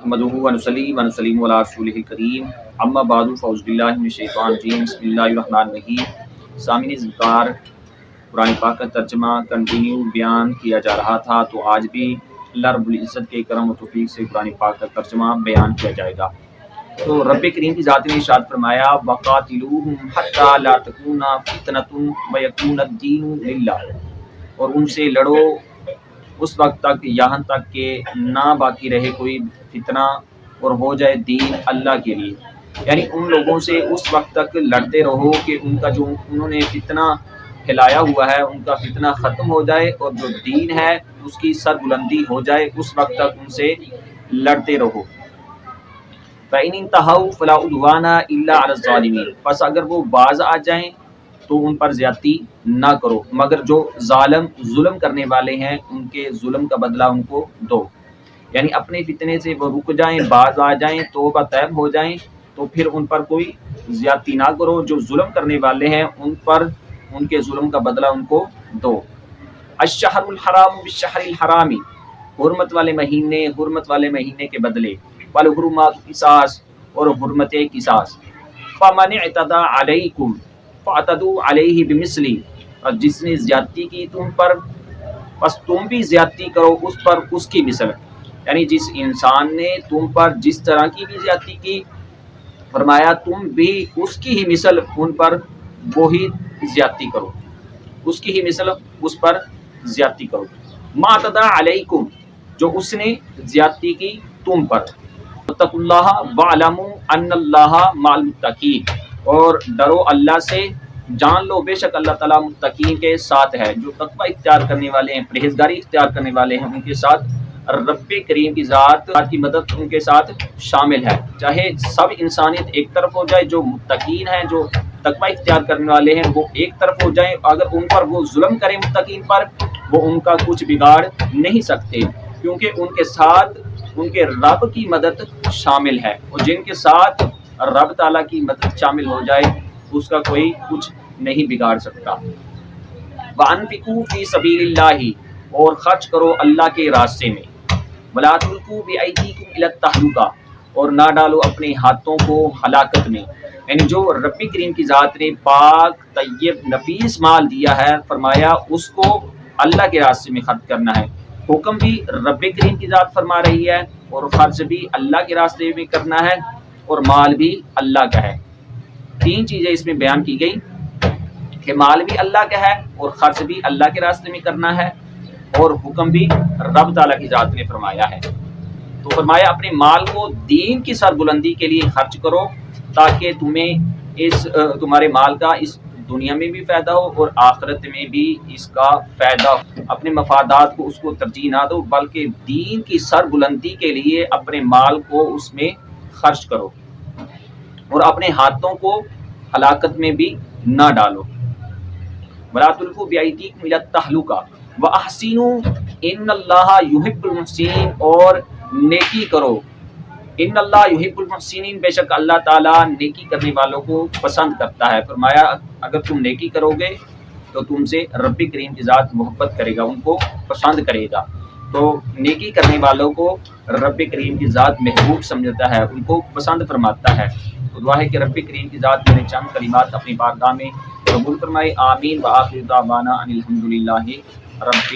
नहमदुहु व नुसल्ली व नुसल्लिमु अला रसूलिहिल करीम अम्मा बादु फ़अऊज़ु बिल्लाहि मिनश शैतानिर रजीम बिस्मिल्लाहिर रहमानिर रहीम। सामिन ज़िकार कुरान पाक का तर्जुमा कंटिन्यू बयान किया जा रहा था, तो आज भी अल्लाह रब्बुल इज़्ज़त के करम व तौफ़ीक़ से कुरान पाक का तर्जुमा बयान किया जाएगा। तो रब्बे करीम की ज़ात ने इरशाद फरमाया वक़ातिलूहुम हत्ता ला तकूना फितनतुन व यकूनद्दीनु लिल्लाह, और उनसे लड़ो उस वक्त तक यहाँ तक कि ना बाकी रहे कोई फितना और हो जाए दीन अल्लाह के लिए। यानी उन लोगों से उस वक्त तक लड़ते रहो कि उनका जो उन्होंने फितना फैलाया हुआ है उनका फितना ख़त्म हो जाए और जो दीन है उसकी सरबुलंदी हो जाए, उस वक्त तक उनसे लड़ते रहो। फ़इन इंतहौ फला उद्वाना इल्ला अला ज़ालिमीन, बस अगर वो बाज आ जाएं तो उन पर ज्यादती ना करो, मगर जो जालिम जुल्म करने वाले हैं उनके जुल्म का बदला उनको दो। यानी अपने फितने से वो रुक जाएं, बाज आ जाएं, तौबा तैब हो जाएं, तो फिर उन पर कोई ज्यादती ना करो। जो जुल्म करने वाले हैं उन पर उनके जुल्म का बदला उनको दो। अश्शहरुल हराम बिश्शहरिल हरामी, हुर्मत वाले महीने के बदले, वल हुर्मात किसास, और हुर्मते किसास। फमन इतदा अलैकुम फ़अतदू अलैहि बिमिस्ली, और जिसने ज्यादती की तुम पर बस तुम भी ज्यादती करो उस पर उसकी मिसल। यानी जिस इंसान ने तुम पर जिस तरह की भी ज्यादती की, फरमाया तुम भी उसकी ही मिसल उन पर वो ही ज्यादती करो, उसकी ही मिसल उस पर ज्यादती करो। मा तदा अलैकुम, जो उसने ज्यादती की तुम पर। वत्तकुल्लाह वअलमू अन्नल्लाहा मअल मुत्तकीन, और डरो अल्लाह से, जान लो बेशक अल्लाह ताला मुत्तकीन के साथ है। जो तकवा इख्तियार करने वाले हैं, परहेजगारी इख्तियार करने वाले हैं, उनके साथ रब्बे करीम की ज़ात की मदद उनके साथ शामिल है। चाहे सब इंसानियत एक तरफ हो जाए, जो मुत्तकीन हैं, जो तकवा इख्तियार करने वाले हैं, वो एक तरफ हो जाए, अगर उन पर वो जुल्म करें मुत्तकीन पर, वो उनका कुछ बिगाड़ नहीं सकते, क्योंकि उनके साथ उनके रब की मदद शामिल है। और जिनके साथ रब ताला की मदद शामिल हो जाए उसका कोई कुछ नहीं बिगाड़ सकता। वअनफिकू फी सबीलिल्लाहि, और खर्च करो अल्लाह के रास्ते में। वला तुल्कू बिअयदीकुम इला तहलुका, और ना डालो अपने हाथों को हलाकत में। यानी जो रब्बी करीम की ज़ात ने पाक तय्यब नफीस माल दिया है, फरमाया उसको अल्लाह के रास्ते में खर्च करना है। हुक्म भी रब्बे करीम की ज़ात फरमा रही है, और खर्च भी अल्लाह के रास्ते में करना है, और माल भी अल्लाह का है। तीन चीज़ें इसमें बयान की गई कि माल भी अल्लाह का है, और खर्च भी अल्लाह के रास्ते में करना है, और हुक्म भी रब ताला की ज़ात ने फरमाया है। तो फरमाया अपने माल को दीन की सरबुलंदी के लिए खर्च करो, ताकि तुम्हें तुम्हारे माल का इस दुनिया में भी फ़ायदा हो और आखिरत में भी इसका फ़ायदा हो। अपने मफादात को उसको तरजीह ना दो, बल्कि दीन की सरबुलंदी के लिए अपने माल को उसमें खर्च करो, और अपने हाथों को हलाकत में भी ना डालो। वला तुल्कू बिअयदीकुम इला तहलुका व अहसिनू इन्नल्लाहा युहिब्बुल मुहसिनीन, और नेकी करो। इन्नल्लाह युहिब्बुल मुहसिनीन, बेशक अल्लाह ताला नेकी करने वालों को पसंद करता है। फरमाया अगर तुम नेकी करोगे तो तुमसे रब्बी करीम की ज़ात मोहब्बत करेगा, उनको पसंद करेगा। तो नेकी करने वालों को रब्बी करीम की ज़ात महबूब समझता है, उनको पसंद फरमाता है। तो दुआ है कि रब्बी करीम की ज़ात मेरे चंद कलिमात अपनी बारगाह में कबूल फरमाए। आमीन व आखिर दावाना अनिल हम्दुलिल्लाहि रब्बिल